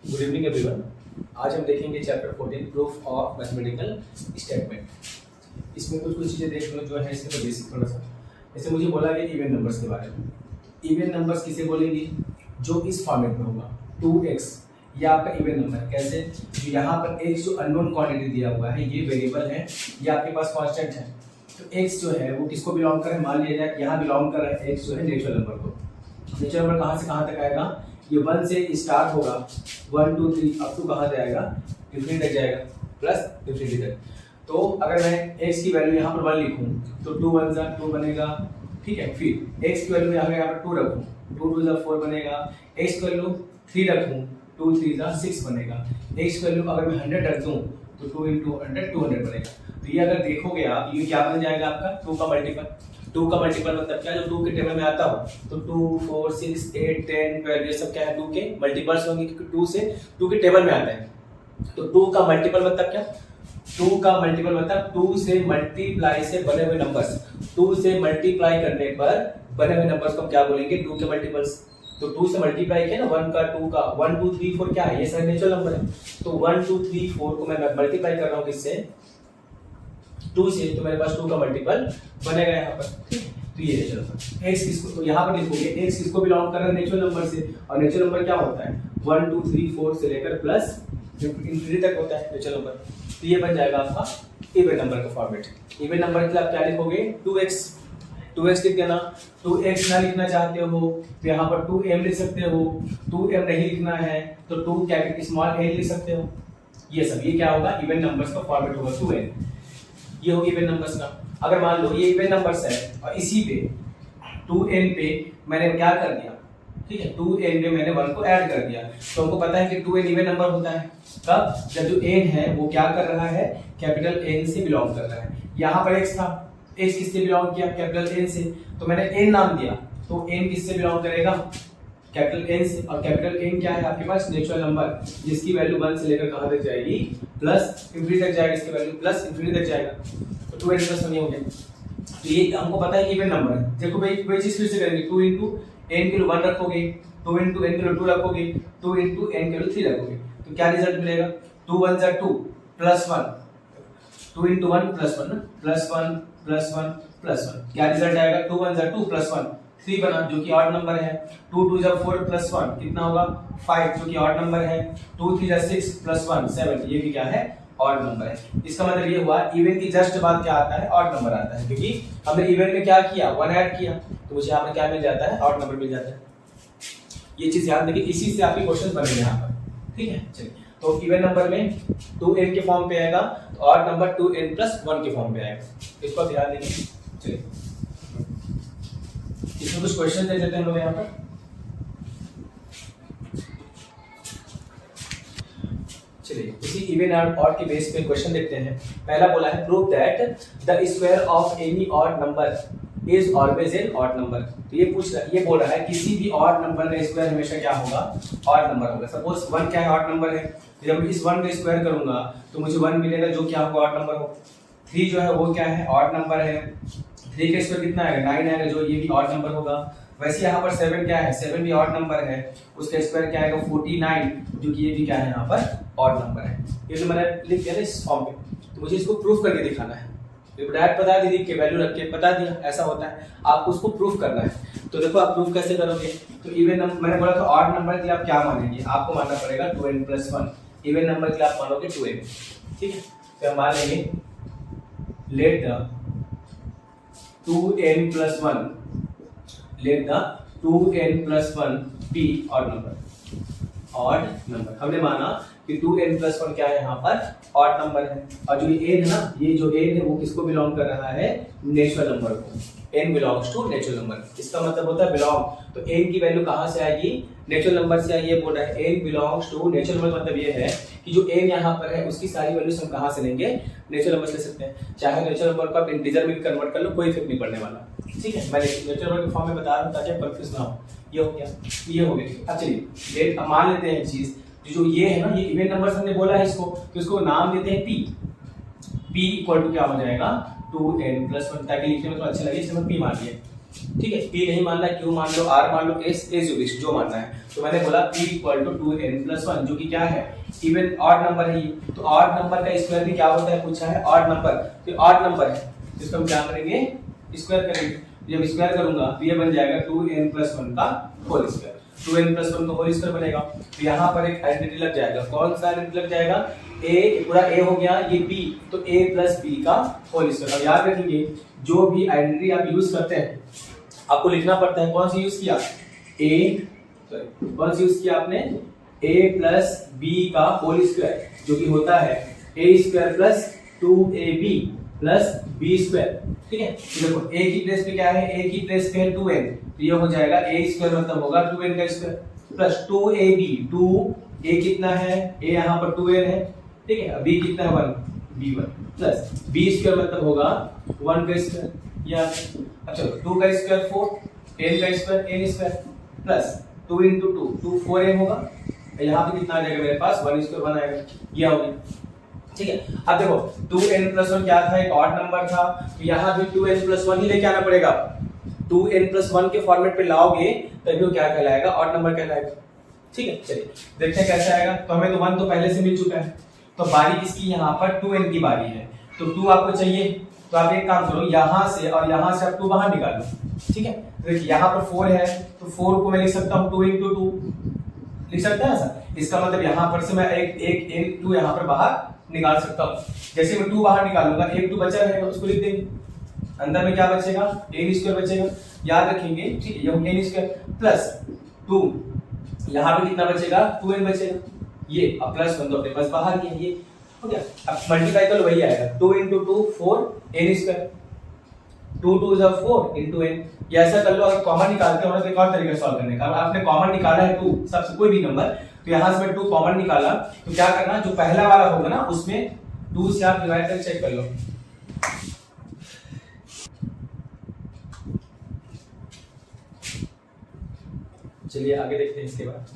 Good evening everyone. आज हम देखेंगे chapter 14 proof of mathematical statement. इसमें कुछ चीज़ें देख लो जो है इसमें तो बेसिक थोड़ा सा। जैसे मुझे बोला गया इवन नंबर्स के बारे में। इवन नंबर्स किसे बोलेंगे? जो इस फॉर्मेट में होगा 2x, यह आपका इवन नंबर। कैसे? जो यहाँ पर x जो अननोन क्वांटिटी दिया हुआ है ये वेरिएबल है, ये आपके पास कांस्टेंट है। तो x जो है वो किसको बिलोंग कर रहा है? मान लिया जाए यहाँ बिलोंग कर रहा है x जो है नेचुरल नंबर को। नेचुरल नंबर कहाँ से कहाँ तक आएगा? ये 1 से स्टार्ट होगा, 1 2 3 अप टू कहाँ जाएगा? इंफिनिटी तक जाएगा, प्लस इंफिनिटी तक। तो अगर मैं x की वैल्यू यहाँ पर 1 लिखूँ तो 2 1 जा 2 बनेगा, ठीक है। फिर x की वैल्यू यहाँ पर 2 रखूँ, 2 2 जा 4 बनेगा। x की वैल्यू 3 रखूँ, 2 3 जा 6 बनेगा। x की वैल्यू अगर मैं 100 रख दूँ तो 2 × 100 200 बनेगा। तो ये अगर देखोगे आप, ये क्या बन जाएगा आपका 2 का मल्टीपल। 2 का मल्टीपल मतलब क्या? जो 2 के टेबल में आता हो तो 2 4 6 8 10 12 ये सब क्या है 2 के मल्टीपल्स होंगे, क्योंकि 2 से 2 के टेबल में आता है। तो 2 का मल्टीपल मतलब क्या? 2 का मल्टीपल मतलब 2 से मल्टीप्लाई से बने हुए नंबर्स। 2 से मल्टीप्लाई करने पर बने हुए नंबर्स को हम क्या बोलेंगे? 2 के मल्टीपल्स। तो 2 से मल्टीप्लाई किया ना, 1 का 2 का 1 2 3 4 क्या है? ये सारे नेचुरल नंबर है। तो 1 2 3 4 को मैं मल्टीप्लाई कर रहा हूँ किससे? 2 से। तो मेरे पास 2 का मल्टीपल बनेगा यहाँ पर, ठीक है। तो ये नेचुरल नंबर x किसको, तो यहाँ पर लिखोगे x किसको बिलोंग कर रहा है? नेचुरल नंबर से। और नेचुरल नंबर क्या होता है? 1 2 3 4 से लेकर प्लस इंफिनिटी तक होता है नेचुरल नंबर। तो ये बन जाएगा आपका इवन नंबर का फॉर्मेट। इवन नंबर के लिए आप क्या लिखोगे? 2x लिख देना। 2x ना लिखना चाहते हो तो यहाँ पर 2m लिख सकते हो। 2m नहीं लिखना है तो 2 कैपिटल स्मॉल a लिख सकते हो। ये सब ये क्या होगा? इवन नंबर्स का फॉर्मेट होगा 2n। ये होगी इवन नंबर्स का। अगर मान लो ये इवन नंबर्स है और इसी पे 2n पे मैंने क्या कर दिया, ठीक है, 2n पे मैंने 1 को ऐड कर दिया, तो हमको पता है कि 2n इवन नंबर होता है। कब? जब जो n है वो क्या कर रहा है? कैपिटल N से बिलोंग कर रहा है। यहाँ पर x था, x किससे बिलोंग किया? कैपिटल N से। तो मैंने n नाम दिया, तो n किससे बिलोंग करेगा? कैपिटल N से। और कैपिटल N क्या है आपके पास? नेचुरल नंबर, जिसकी वैल्यू 1 से लेकर कहां तक जाएगी? प्लस इंफिनिटी तक जाएगा। इसकी वैल्यू प्लस इंफिनिटी तक जाएगा। तो 2n प्लस 1 हो गया। तो ये हमको पता है कि इवन नंबर है। देखो भाई वही चीज फिर से करेंगे। 2 × n के लिए 1 रखोगे, 2 × n के लिए 2 रखोगे, 2 × n के लिए 3 रखोगे, तो क्या रिजल्ट मिलेगा? 2 1 जा 2 प्लस 1, 2 × 1 प्लस 1 ना, प्लस 1 प्लस 1 प्लस 1। क्या रिजल्ट आएगा? 2 1 जा 2 प्लस 1 3 बना, जो कि ऑड नंबर है। 2 2 जा 4 प्लस 1 कितना होगा? 5, जो कि ऑड नंबर है। 2 3 जा 6 प्लस 1 7, ये भी क्या है? ऑड नंबर है। इसका मतलब ये हुआ इवन की जस्ट बाद क्या आता है? ऑड नंबर आता है, क्योंकि हमने इवन में क्या किया? 1 ऐड किया, तो मुझे यहाँ पर क्या मिल जाता है? ऑड नंबर मिल जाता है। ये चीज याद रखिए, इसी से आपके क्वेश्चन बनेंगे यहाँ पर, ठीक है। चलिए, तो इवन नंबर में 2n के फॉर्म पे आएगा, तो ऑड नंबर 2n + 1 के फॉर्म पे आएगा। इसको आप ध्यान देंगे। चलिए, इसमें कुछ क्वेश्चन दे देते हैं हम लोग यहाँ पर। चलिए, इसी इवन और ऑड के बेस पे क्वेश्चन देखते हैं। पहला बोला है prove that the square of any odd number is always an odd number. तो ये पूछ रहा है, ये बोल रहा है किसी भी ऑड नंबर का स्क्वायर हमेशा क्या होगा? ऑड नंबर होगा। सपोज 1 क्या है? ऑड नंबर है। जब मैं इस 1 का स्क्वायर करूंगा तो मुझे 1 मिलेगा, जो क्या होगा? ऑड नंबर हो। 3 जो है वो क्या है? ऑड नंबर है। 3 का स्क्वायर कितना आएगा? 9 आएगा, जो ये भी ऑड नंबर होगा। वैसे यहाँ पर 7 क्या है? 7 भी ऑड नंबर है, उसका स्क्वायर क्या आएगा? 49, जो कि ये भी क्या है? यहाँ पर ऑड नंबर है। ये तो मैंने लिख दिया ना इस फॉर्म पे, तो मुझे इसको प्रूफ करके दिखाना है। डायरेक्ट बता दी कि वैल्यू रख के बता दिया, ऐसा होता है। आपको उसको प्रूफ करना है। तो देखो आप प्रूफ कैसे करोगे? तो इवन नंबर मैंने बोला था, ऑड नंबर के लिए आप क्या मानेंगे? आपको मानना पड़ेगा 2n + 1। इवन नंबर के लिए आप मानोगे 2n, ठीक है। तो हम मान लेंगे let the 2n + 1 be odd number. Odd number हमने माना कि 2n + 1 क्या है? यहाँ पर ऑड नंबर है। और जो ये n है ना, ये जो n है वो किसको बिलोंग कर रहा है? नेचुरल नंबर को। n belongs to natural number. इसका मतलब होता है बिलोंग। तो n की वैल्यू कहाँ से आएगी? नेचुरल नंबर से आएगी। ये बोल रहा है n belongs to natural number, मतलब ये है कि जो n यहाँ पर है उसकी सारी वैल्यूज हम कहाँ से लेंगे? नेचुरल नंबर से ले सकते हैं। चाहे नेचुरल नंबर को आप इंटीजर में भी कन्वर्ट कर लो, कोई इफेक्ट नहीं पड़ने वाला, ठीक है। मैं नेचुरल नंबर के फॉर्म में बता रहा हूँ ताकि आप कंफ्यूज ना हो। ये हो गया, ये हो गया। अब चलिए मान लेते हैं चीज, जो ये है ना, ये इवन नंबर्स हमने बोला है इसको, तो इसको नाम देते हैं p। p = क्या हो जाएगा? 2n + 1, ताकि लिखने में तो अच्छा लगे, इसलिए p मान लिया। ठीक है, P नहीं मानना, Q मान लो, R मान लो, S एज यू विश, जो मानना है। तो मैंने बोला P इक्वल टू 2n+1 जो कि क्या है, इवन ऑड नंबर है ये। तो ऑड नंबर का स्क्वायर भी क्या होता है पूछा है, ऑड नंबर। तो ऑड नंबर है, इसको हम क्या करेंगे, स्क्वायर करेंगे। जब स्क्वायर करूंगा तो ये बन जाएगा 2n+1 का होल स्क्वायर। 2n+1 का होल स्क्वायर बनेगा। तो यहाँ पर एक आइडेंटिटी लग जाएगा, कौन सा आइडेंटिटी लग जाएगा, a, पूरा a हो गया, ये b, तो a + b का होल स्क्वायर। अब याद रखिए जो भी आइडेंटिटी आप यूज करते हैं आपको लिखना पड़ता है, कौन सी यूज किया, कौन सी यूज किया आपने, a + b का होल स्क्वायर, जो कि होता है a² + 2ab + b²। ठीक है, तो देखो a की प्लेस पे क्या है, a की प्लेस पे है 2n, तो ये हो जाएगा a² मतलब होगा 2n का स्क्वायर प्लस 2ab, 2a कितना है, a यहाँ पर 2n है, ठीक है, b कितना है 1, b1 प्लस b² मतलब होगा 1 का स्क्वायर, या अच्छा 2 का स्क्वायर 4, n का स्क्वायर n² प्लस 2 × 2 2 4n होगा। यहाँ पे कितना आ जाएगा मेरे पास, 1² 1 आएगा, ये हो गया। ठीक है, अब देखो 2n+1 क्या था, एक ऑड नंबर था, तो यहाँ भी 2n+1 ही लेके आना पड़ेगा। 2n+1 के फॉर्मेट पे लाओगे तभी वो क्या कहलाएगा, ऑड नंबर कहलाएगा। ठीक है, चलिए देखते हैं कैसे आएगा। तो हमें तो 1 तो पहले से मिल चुका है, तो बारी किसकी, यहाँ पर 2n की बारी है, तो 2 आपको चाहिए, तो आप एक काम करो, यहाँ से और यहाँ से आप 2 बाहर निकालो। ठीक है, देखिए यहाँ पर 4 है, तो 4 को मैं लिख सकता हूँ 2 × 2 लिख सकते हैं ऐसा। इसका मतलब यहाँ पर से मैं एक n2 यहाँ पर बाहर निकाल सकता हूँ। जैसे मैं 2 बाहर निकालूंगा, एक 2 बचा रहेगा, उसको लिख देंगे, अंदर में क्या बचेगा, n² बचेगा, याद रखेंगे। ठीक है, ये हो n² प्लस 2, यहाँ पे कितना बचेगा, 2n बचेगा, ये अब +1 तो अपने पास बाहर की है, ये हो गया। अब मल्टीप्लाई कर लो, वही आएगा 2 × 2 4 n², 2 2 = 4 × n। ये ऐसा कर लो, अगर कॉमन निकालते हो तो एक और तरीका सॉल्व करने का, आपने कॉमन निकाला है 2 सबसे कोई भी नंबर, तो यहाँ से मैं 2 कॉमन निकाला, तो क्या करना, जो पहला वाला होगा ना उसमें 2 से आप डिवाइड कर चेक कर लो। चलिए आगे देखते हैं। इसके बाद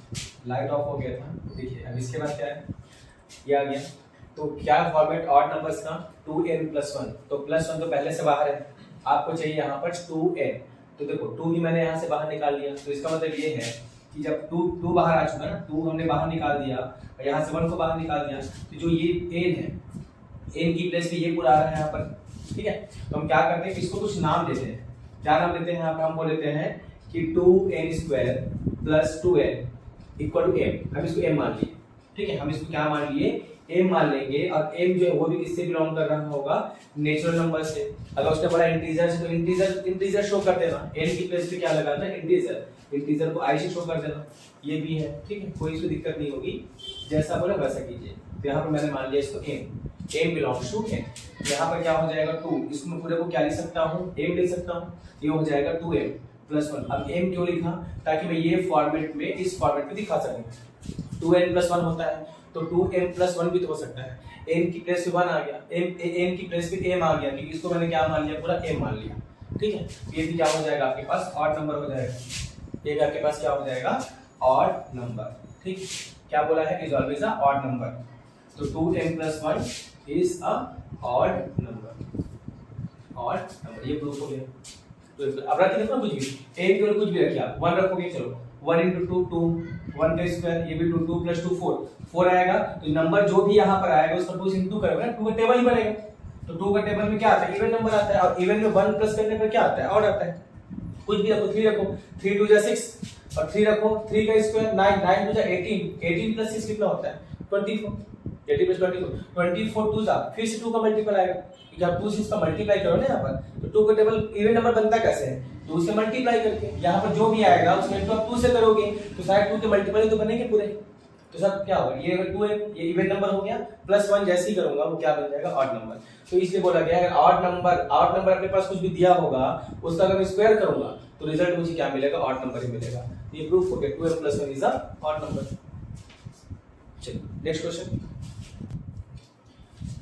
लाइट ऑफ हो गया था, देखिए अब इसके बाद क्या है, ये आ गया। तो क्या फॉर्मेट ऑड नंबर्स का, 2n+1, तो +1 तो पहले से बाहर है, आपको चाहिए यहाँ पर 2n, तो देखो 2 भी मैंने यहाँ से बाहर निकाल लिया, तो इसका मतलब ये है कि जब 2 बाहर आ चुका ना, 2 हमने बाहर निकाल दिया और यहाँ से 1 को बाहर निकाल दिया, तो जो ये n है, n की प्लेस पे ये पूरा आ रहा है यहाँ पर। ठीक है, तो हम क्या करते हैं, इसको कुछ नाम देते हैं, क्या नाम देते हैं, यहाँ पर हम बोल देते हैं कि 2n² + 2n = m, हम इसको m मान लिए। ठीक है, हम इसको क्या मान लिए, m मान लेंगे, और m जो है वो भी किससे बिलोंग कर रहा होगा, नेचुरल नंबर से। अगर उसने बोला इंटीजर से, तो इंटीजर शो कर देना, n की प्लेस पे क्या लगाना, इंटीजर को i से शो कर देना, ये भी है। ठीक है, कोई इसको दिक्कत नहीं होगी, जैसा बोला वैसा कीजिए। तो यहाँ पर मैंने मान लिया इसको m बिलोंग्स टू n। यहाँ पर क्या हो जाएगा 2, इसमें पूरे को क्या लिख सकता हूँ, m लिख सकता हूँ, ये हो जाएगा 2m+1। अब m क्यों लिखा, ताकि मैं ये फॉर्मेट में, इस फॉर्मेट में दिखा सकूं। 2n+1 होता है, तो 2m+1 भी तो हो सकता है, n की प्लेस पे 1 आ गया, n की प्लेस पे m आ गया, क्योंकि इसको मैंने क्या मान लिया, पूरा m मान लिया। ठीक है, ये भी क्या हो जाएगा आपके पास, ऑड नंबर हो जाएगा, ये आपके पास क्या हो जाएगा, ऑड नंबर। ठीक, क्या बोला है, is always a odd number, तो 2n+1 is a odd number, odd number, ये प्रूफ हो गया। तो अब रख देखो कुछ भी, n केवल कुछ भी रखिए आप, 1 रखोगे, चलो 1 × 2 2, 1 का स्क्वायर, ये भी 2 2 + 2 4 आएगा, तो नंबर जो भी यहाँ पर आएगा उसका 2 × 2 करोगे ना, 2 का टेबल ही बनेगा। तो 2 का टेबल में क्या आता है, इवन नंबर आता है, और इवन में 1 प्लस करने पर क्या आता है, ऑड आता है। कुछ भी रखो, 3 रखो, 3 2 = 6, और 3 रखो, 3 का स्क्वायर 9, 9 2 = 18, 18 + 6 कितना होता है, 24, 80 + 24 2 जा, फिर से 2 का मल्टीपल आएगा, क्योंकि आप 2 से इसका मल्टीप्लाई करो ना, यहाँ पर तो 2 का टेबल इवन नंबर बनता कैसे है, 2 से मल्टीप्लाई करके। यहाँ पर जो भी आएगा उसमें तो आप 2 से करोगे, तो शायद 2 के मल्टीपल तो बनेंगे पूरे, तो सब क्या होगा, ये अगर 2 है, ये इवन नंबर हो गया, +1 जैसे ही करूंगा वो क्या बन जाएगा, ऑड नंबर। तो इसलिए बोला गया है अगर ऑड नंबर अपने पास कुछ भी दिया होगा, उसका अगर मैं स्क्वायर करूंगा तो रिजल्ट मुझे क्या मिलेगा, ऑड नंबर ही मिलेगा। ये प्रूफ हो गया 2m+1 is a odd number. चलिए नेक्स्ट क्वेश्चन,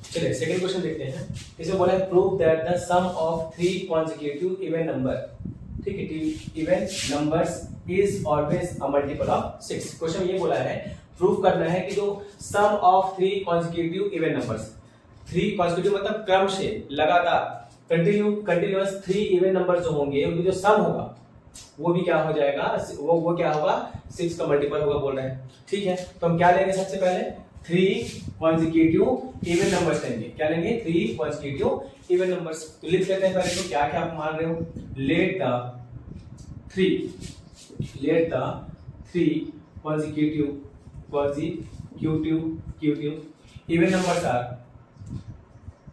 चलिए सेकंड क्वेश्चन देखते हैं। इसमें बोला है prove that the sum of 3 consecutive even number, ठीक है, even numbers is always a multiple of 6। Question ये बोला है प्रूव करना है कि जो sum of 3 consecutive even numbers, 3 consecutive मतलब क्रम से लगातार कंटिन्यूअस 3 इवन नंबर जो होंगे उनका जो सम होगा वो भी क्या हो जाएगा, वो क्या होगा, 6 का मल्टीपल होगा बोल रहे हैं। ठीक है, तो हम क्या लेंगे सबसे पहले 3 कॉन्जिक्यूटिव इवन नंबर्स लेंगे। क्या लेंगे, 3 कॉन्जिक्यूटिव इवन नंबर्स। तो लिख लेते हैं पहले, तो क्या क्या आप मान रहे हो, let the 3 consecutive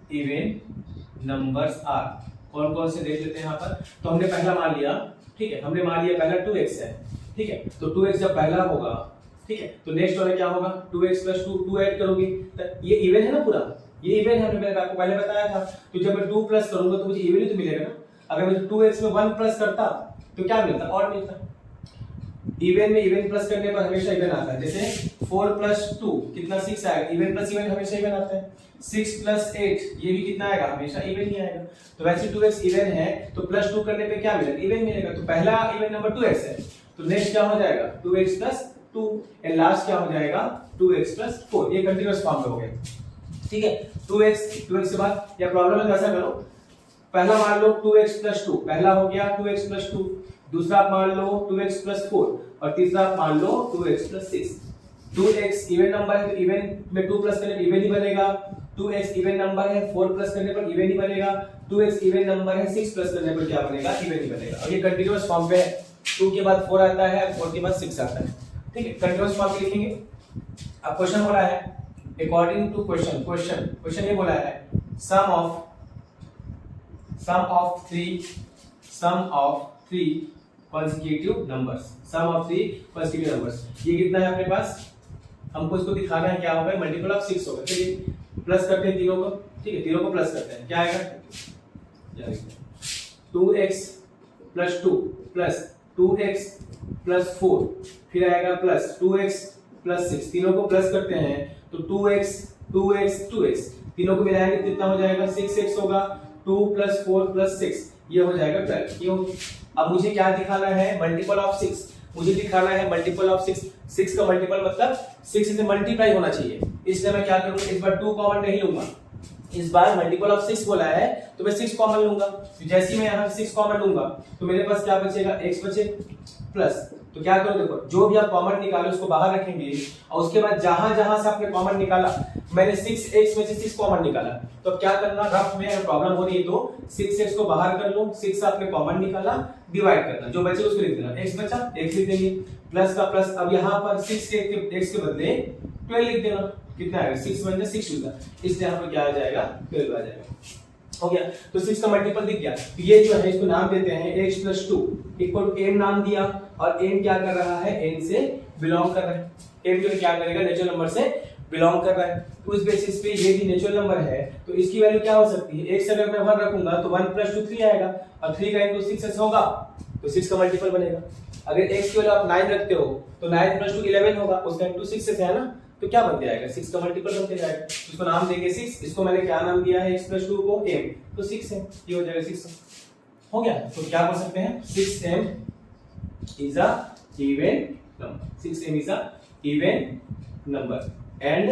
even numbers are कौन कौन से देख लेते हैं यहाँ पर। तो हमने पहला मान लिया, ठीक है, हमने मान लिया पहला 2x है, ठीक है, तो 2x जब पहला होगा, ठीक है, तो नेक्स्ट वाला क्या होगा, 2x + 2 ऐड करोगे तो ये इवन है ना, पूरा ये इवन है, मैंने आपको पहले बताया था। तो जब मैं 2 प्लस करूंगा तो मुझे इवन ही तो मिलेगा ना। अगर मैं 2x में 1 प्लस करता तो क्या मिलता, और मिलता। इवन में इवन प्लस करने पर हमेशा इवन आता है। जैसे 4 + 2 कितना 6 आएगा, इवन प्लस इवन हमेशा इवन आता है। 6 + 8 ये भी कितना आएगा, हमेशा इवन ही आएगा। तो वैसे 2x इवन है तो +2 करने पे क्या मिलेगा, इवन मिलेगा। तो पहला इवन नंबर 2x है, तो नेक्स्ट क्या हो जाएगा 2x + 2 एंड लास्ट क्या हो जाएगा 2x + 4। ये कंटीन्यूअस फॉर्म में हो गया, ठीक है। 2x के बाद या प्रॉब्लम है ऐसा करो, पहला मान लो 2x + 2, पहला हो गया 2x + 2, दूसरा आप मान लो 2x + 4 और तीसरा आप मान लो 2x + 6। 2x इवन नंबर है तो इवन में 2 प्लस करने पर इवन ही बनेगा। 2x इवन नंबर है, 4 प्लस करने पर इवन ही बनेगा। 2x इवन नंबर है, 6 प्लस करने पर क्या बनेगा, इवन ही बनेगा। और ये कंटीन्यूअस फॉर्म पे है, 2 के बाद 4 आता है, 4 के बाद 6 आता है, ठीक है, कंटीन्यूअस फॉर्म पे लिखेंगे। अब क्वेश्चन बोला है अकॉर्डिंग टू क्वेश्चन ये बोला है सम ऑफ 3 consecutive numbers। ये कितना है अपने पास, हमको इसको दिखाना है क्या होगा, मल्टीपल ऑफ 6 होगा। चलिए प्लस करते हैं तीनों को, ठीक है, तीनों को प्लस करते हैं, क्या आएगा 2x + 2 प्लस 2x + 4, फिर आएगा प्लस 2x + 6, तीनों को प्लस करते हैं तो 2x तीनों को मिलाएंगे कितना हो जाएगा 6x होगा। 2 + 4 + 6 ये हो जाएगा 12। ये हो, अब मुझे क्या दिखाना है, मल्टीपल ऑफ 6, मुझे दिखाना है मल्टीपल ऑफ 6। 6 का मल्टीपल मतलब 6 से मल्टीप्लाई होना चाहिए, इसलिए मैं क्या करूंगा, इस बार 2 कॉमन नहीं लूंगा, इस बार मल्टीपल ऑफ 6 बोला है तो मैं 6 कॉमन लूंगा। तो जैसे ही मैं यहाँ 6 कॉमन लूंगा तो मेरे पास क्या बचेगा, x बचे प्लस, तो क्या करो देखो, जो भी आप कॉमन निकालो उसको बाहर रखेंगे और उसके बाद जहां जहां से आपने कॉमन निकाला, मैंने 6x में से 6 कॉमन निकाला, तो क्या करना, रफ में अगर प्रॉब्लम हो रही है तो 6x को बाहर कर लो, 6 आपने कॉमन निकाला, डिवाइड करना, जो बचे उसको लिख देना, x बचा x लिख देंगे, प्लस का प्लस। अब यहाँ पर 6 के x के बदले 12 लिख देना, कितना आएगा 6 × 6 होगा, इसलिए यहाँ पर क्या आ जाएगा 12 आ जाएगा, हो गया। तो 6 का मल्टीपल दिख गया। तो ये जो है इसको नाम देते हैं x + 2 = n नाम दिया, और n क्या कर रहा है, n से बिलोंग कर रहा है। n जो क्या करेगा, नेचुरल नंबर से बिलोंग कर रहा है। तो उस बेसिस पे ये भी नेचुरल नंबर है तो इसकी वैल्यू क्या हो सकती है, x अगर मैं 1 रखूंगा तो 1 + 2 3 आएगा, और 3 का * 6 ऐसा होगा तो 6 का मल्टीपल बनेगा। अगर x की वैल्यू आप 9 रखते हो तो 9 + 2 11 होगा, उसका * 6 से है ना, तो क्या बनते जाएगा 6 का मल्टीपल बनते जाएगा। इसको नाम देंगे 6, इसको मैंने क्या नाम दिया है x + 2 को m, तो 6 है, ये हो जाएगा 6 हो गया। तो क्या बोल सकते हैं 6m is a even number, 6m is a even number and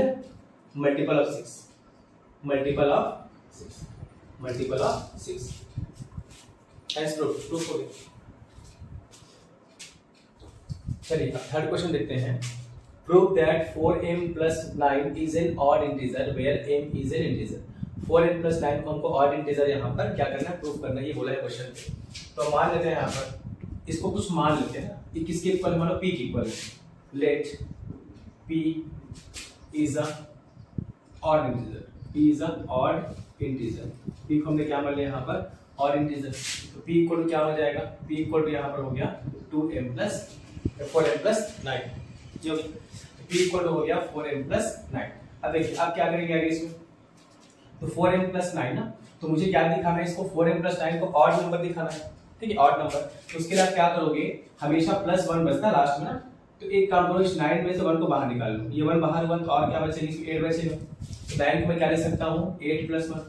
multiple of 6 as proof हो गया। चलिए अब थर्ड क्वेश्चन देखते हैं। Prove that 4m + 9 is an odd integer where m is an integer। 4m + 9 को हमको ऑड इंटीजर यहाँ पर क्या करना है, प्रूव करना है, ये बोला है क्वेश्चन पे। तो मान लेते हैं यहाँ पर, इसको कुछ मान लेते हैं, ये किसके इक्वल, मानो p के इक्वल है। Let p is a odd integer, p is a odd integer, p को हमने क्या मान लिया यहाँ पर odd integer, तो p इक्वल क्या हो जाएगा, p इक्वल यहाँ पर हो गया 4m + 9, जो p इक्वल हो गया 4m + 9। अब देखिए अब क्या करेंगे आगे इसमें, तो 4m + 9 ना, तो मुझे क्या दिखाना है, इसको 4m + 9 को ऑड नंबर दिखाना है, ठीक है, ऑड नंबर। तो उसके लिए आप क्या करोगे, हमेशा +1 बचता लास्ट में ना, तो एक काम करो, इस 9 में से 1 को बाहर निकाल लो, ये 1 बाहर 1 तो और क्या बचेगा, इसमें 8 बचेगा। तो 9 को मैं क्या लिख सकता हूँ 8 + 1,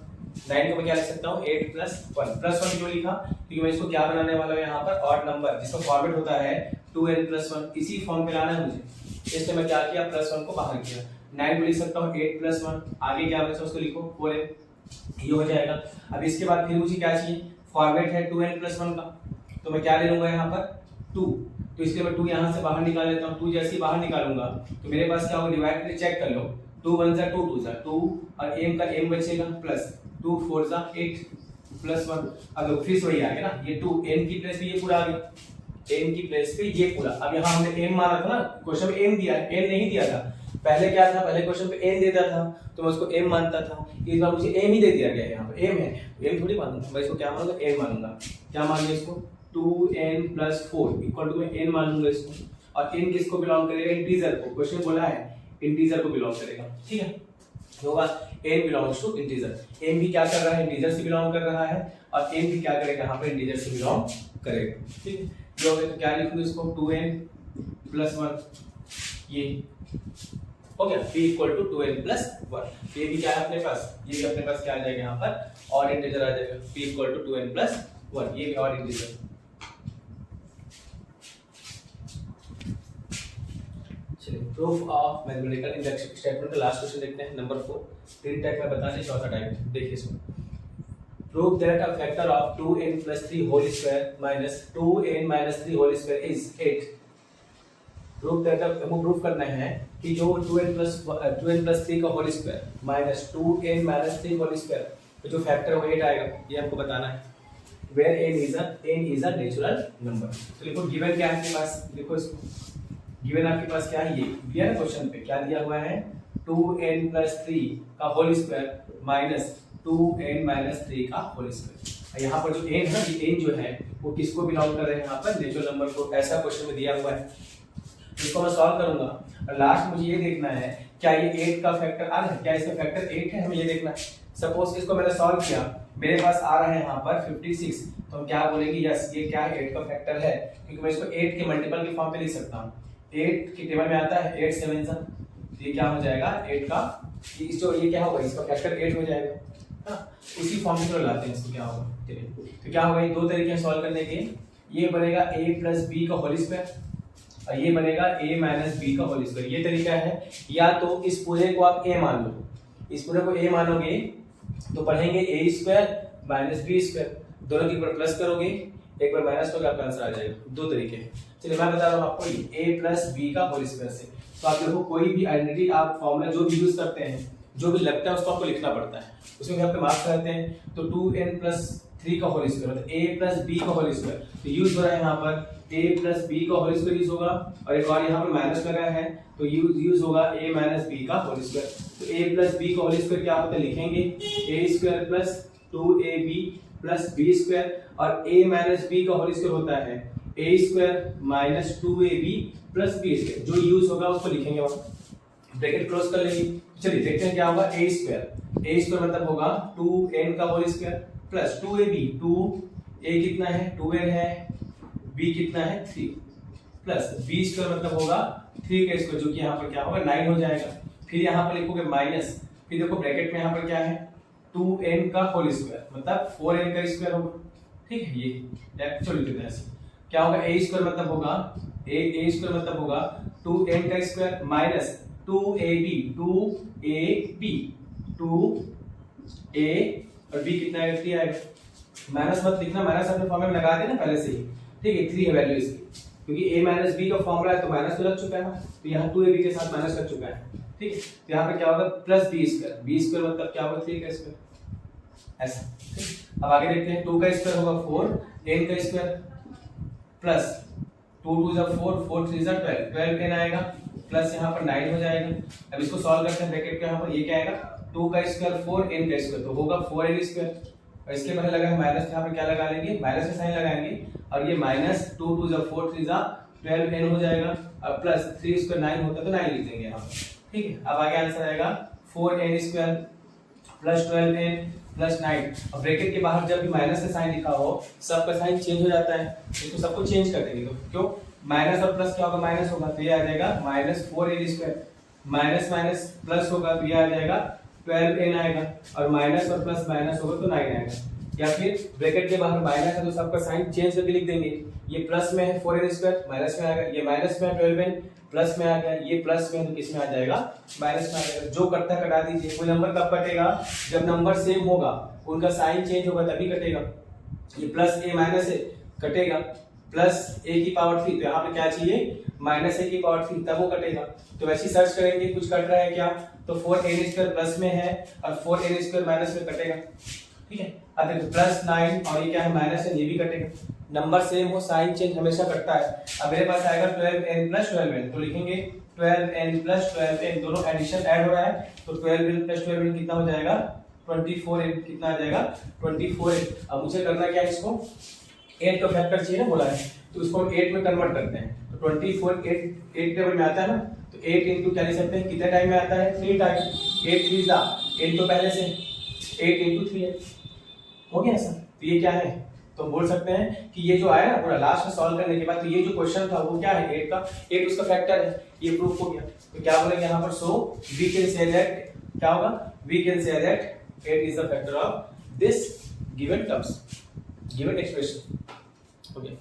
9 को मैं क्या लिख सकता हूँ 8 + 1। +1 क्यों लिखा, क्योंकि मैं इसको क्या बनाने वाला हूँ यहाँ पर ऑड नंबर, जिसका फॉर्मेट होता है 2n + 1, इसी फॉर्म पे लाना है मुझे, इसलिए मैं क्या किया +1 को बाहर किया। 9 को लिख सकता हूँ 8 + 1, आगे क्या बचा उसको लिखो 4m, ये हो जाएगा। अब इसके बाद फिर मुझे क्या चाहिए, फॉर्मेट है 2n+1 का, तो मैं क्या ले लूंगा यहाँ पर 2, तो इसके बाद 2 यहाँ से बाहर निकाल लेता हूँ। 2 जैसे ही बाहर निकालूंगा तो मेरे पास क्या होगा, डिवाइड करके चेक कर लो, 2 1 जा 2 2 जा 2 और m का m बचेगा प्लस 2 4 जा 8 प्लस 1। अब फिर से वही आ गया ना, ये 2 n की प्लेस पे ये पूरा आ गया, n की प्लेस पे ये पूरा। अब यहाँ हमने m माना था ना, क्वेश्चन में m दिया है, n नहीं दिया था। पहले क्या था, पहले क्वेश्चन पे n देता था तो मैं उसको m मानता था, इस बार मुझे m ही दे दिया गया है। यहाँ पे m है, m थोड़ी मानूंगा मैं इसको, क्या मानूंगा m मानूंगा। क्या मान लिया इसको, 2n+4 इक्वल टू मैं n मान लूंगा इसको। और n किसको बिलोंग करेगा, इंटीजर को, क्वेश्चन बोला है इंटीजर को बिलोंग करेगा, ठीक है। होगा n belongs to integer, m भी क्या कर रहा है, इंटीजर से बिलोंग कर रहा है, और n भी क्या करेगा, यहाँ पे इंटीजर से बिलोंग करेगा, ठीक है। जो होगा तो क्या लिखूंगा इसको, 2n+1 ये हो गया, p इक्वल टू 2n+1। ये भी क्या है अपने पास, ये भी अपने पास क्या आ जाएगा यहाँ पर, और इंटीजर आ जाएगा, p इक्वल टू 2n+1, ये भी और इंटीजर। चलिए proof of mathematical induction statement का लास्ट क्वेश्चन देखते हैं, नंबर 4। तीन टाइप का बताने, चौथा टाइप देखिए इसमें। Prove that a factor of 2n+3 whole square minus 2n-3 whole square is 8। Prove that, हमको प्रूव करना है कि जो 2n+3 का whole square minus 2n-3 whole square तो जो फैक्टर है वो 8 आएगा, ये हमको बताना है। Where n is a natural number. तो देखो गिवन क्या है आपके पास, देखो इसको गिवन आपके पास क्या है, ये दिया है क्वेश्चन पे, क्या दिया हुआ है, 2n+3 का होल स्क्वायर माइनस 2n-3 का होल स्क्वायर। यहाँ पर जो n है, ये n जो है वो किसको बिलोंग कर रहे हैं, यहाँ पर नेचुरल नंबर को, ऐसा क्वेश्चन में दिया हुआ है। इसको मैं सॉल्व करूंगा और लास्ट मुझे ये देखना है क्या ये 8 का फैक्टर आ रहा है, क्या इसका फैक्टर 8 है, हमें ये देखना है। सपोज इसको मैंने सॉल्व किया, मेरे पास आ रहा है यहाँ पर 56, तो हम क्या बोलेंगे, यस ये क्या है, 8 का फैक्टर है, क्योंकि मैं इसको 8 के मल्टीपल के फॉर्म पे लिख सकता हूँ। 8 के टेबल में आता है 8 7 सा, ये क्या हो जाएगा 8 का, ये क्या होगा, इसका फैक्टर 8 हो जाएगा, हाँ। उसी फॉर्म में लाते हैं इसको, क्या होगा, चलिए तो क्या होगा, ये दो तरीके हैं सॉल्व करने के। ये बनेगा a+b का होल स्क्वायर और ये बनेगा a-b का होल स्क्वायर। ये तरीका है, या तो इस पूरे को आप a मान लो, इस पूरे को a मानोगे तो पढ़ेंगे a² - b², दोनों के ऊपर प्लस करोगे, एक बार माइनस करोगे, आपका आंसर आ जाएगा। दो तरीके हैं। चलिए मैं बता रहा हूँ आपको, a+b का होल स्क्वायर से। तो आप देखो कोई भी आइडेंटिटी आप फॉर्मूला जो भी यूज करते हैं, जो भी लगता है उसको आपको लिखना पड़ता है, उसमें आपके मार्क्स रहते हैं। तो 2n+3 का होल स्क्वायर मतलब a+b का होल स्क्वायर, तो यूज हो रहा है यहाँ पर a+b का होल स्क्वायर यूज होगा, और एक और यहाँ पर माइनस लगा है तो यूज होगा a-b का होल स्क्वायर। तो a+b का होल स्क्वायर क्या होता है, लिखेंगे a² + 2ab + b², और a-b का होल स्क्वायर होता है a² - 2ab + b²। जो यूज होगा उसको लिखेंगे वहां, ब्रैकेट क्लोज कर लेंगे। चलिए देखते हैं क्या होगा, a² मतलब होगा 2n का whole square plus 2ab, 2a कितना है 2n है, b कितना है 3, प्लस b² मतलब होगा 3 का स्क्वायर, जो कि यहाँ पर क्या होगा 9 हो जाएगा। फिर यहाँ पर लिखोगे माइनस, फिर देखो ब्रैकेट में यहाँ पर क्या है 2n का होल स्क्वायर मतलब 4n का स्क्वायर होगा, ठीक है। ये एक्चुअली कितना है, क्या होगा a² मतलब होगा a² मतलब होगा 2n का स्क्वायर माइनस 2ab, 2a और b कितना है 3 आएगा। माइनस मत लिखना, माइनस अपने फॉर्मूले में लगा देना पहले से ही, ठीक है। 3 है वैल्यू इसकी, क्योंकि a - b का फॉर्मूला है तो माइनस तो लग चुका है ना, तो यहाँ 2ab के साथ माइनस लग चुका है, ठीक है। तो यहाँ पे क्या होगा प्लस b² मतलब क्या होगा 3 का स्क्वायर, ऐसा, ठीक। अब आगे देखते हैं, 2 का स्क्वायर होगा 4, n का स्क्वायर प्लस 2 2 = 4, 4 3 = 12, 12n आएगा, प्लस यहाँ पर 9 हो जाएगा। अब इसको सॉल्व करते हैं, ब्रैकेट के यहाँ पर ये क्या आएगा 2 का स्क्वायर 4 n का स्क्वायर, तो होगा 4n², और इसके पहले लगा है माइनस, यहाँ पर क्या लगा लेंगे माइनस का साइन लगाएंगे, और ये माइनस 2 2 = 4 3 = 12n हो जाएगा, और प्लस 3² 9 होता तो 9 लिख देंगे यहाँ पर, ठीक है। अब आगे आंसर आएगा 4n² प्लस 12n प्लस 9। अब ब्रैकेट के बाहर जब भी माइनस का साइन लिखा हो सबका साइन चेंज हो जाता है, तो सबको चेंज कर देंगे। तो क्यों, माइनस और प्लस क्या होगा माइनस होगा, तो ये आ जाएगा -4n², माइनस माइनस प्लस होगा तो ये आ जाएगा 12n आएगा, और माइनस और प्लस माइनस होगा तो 9 आएगा। या फिर ब्रैकेट के बाहर माइनस है तो सबका साइन चेंज करके लिख देंगे। ये प्लस में है 4n² माइनस में आ गया, ये माइनस में है 12n प्लस में आ गया, ये प्लस में है तो किसमें आ जाएगा माइनस में आ जाएगा। जो कटता कटा दीजिए। कोई नंबर कब कटेगा, जब नंबर सेम होगा, उनका साइन चेंज होगा तभी कटेगा। ये प्लस a माइनस a कटेगा, प्लस a की पावर 3 तो यहाँ पे क्या चाहिए माइनस a की पावर 3 तब वो कटेगा। तो वैसे सर्च करेंगे कुछ कट रहा है क्या, तो 4n² प्लस में है और 4n² माइनस में कटेगा। ठीक है, अब देखो प्लस 9 और ये क्या है माइनस है, ये भी कटेगा। नंबर सेम हो साइन चेंज हमेशा करता है। अब मेरे पास आएगा 12n प्लस 12n तो लिखेंगे 12n प्लस 12n, दोनों एडिशन ऐड हो रहा है तो 12n प्लस 12n कितना हो जाएगा 24n, कितना आ जाएगा 24n। अब मुझे करना क्या है, इसको 8 का फैक्टर चाहिए ना बोला है, तो इसको 8 में कन्वर्ट करते हैं। तो 24 8 टेबल में आता है ना, तो 8 इंटू क्या लिख सकते हैं, कितने टाइम में आता है 3 टाइम। 8 3 जा 8 तो पहले से 8 इंटू 3 है, हो गया ऐसा। तो ये क्या है, तो बोल सकते हैं कि ये जो आया ना पूरा लास्ट में सॉल्व करने के बाद, तो ये जो क्वेश्चन था वो क्या है 8 का, 8 उसका फैक्टर है, ये प्रूफ हो गया। तो क्या बोलेंगे यहाँ पर, so we can say that, क्या होगा, we can say that 8 is the factor of this given terms, given expression. Okay.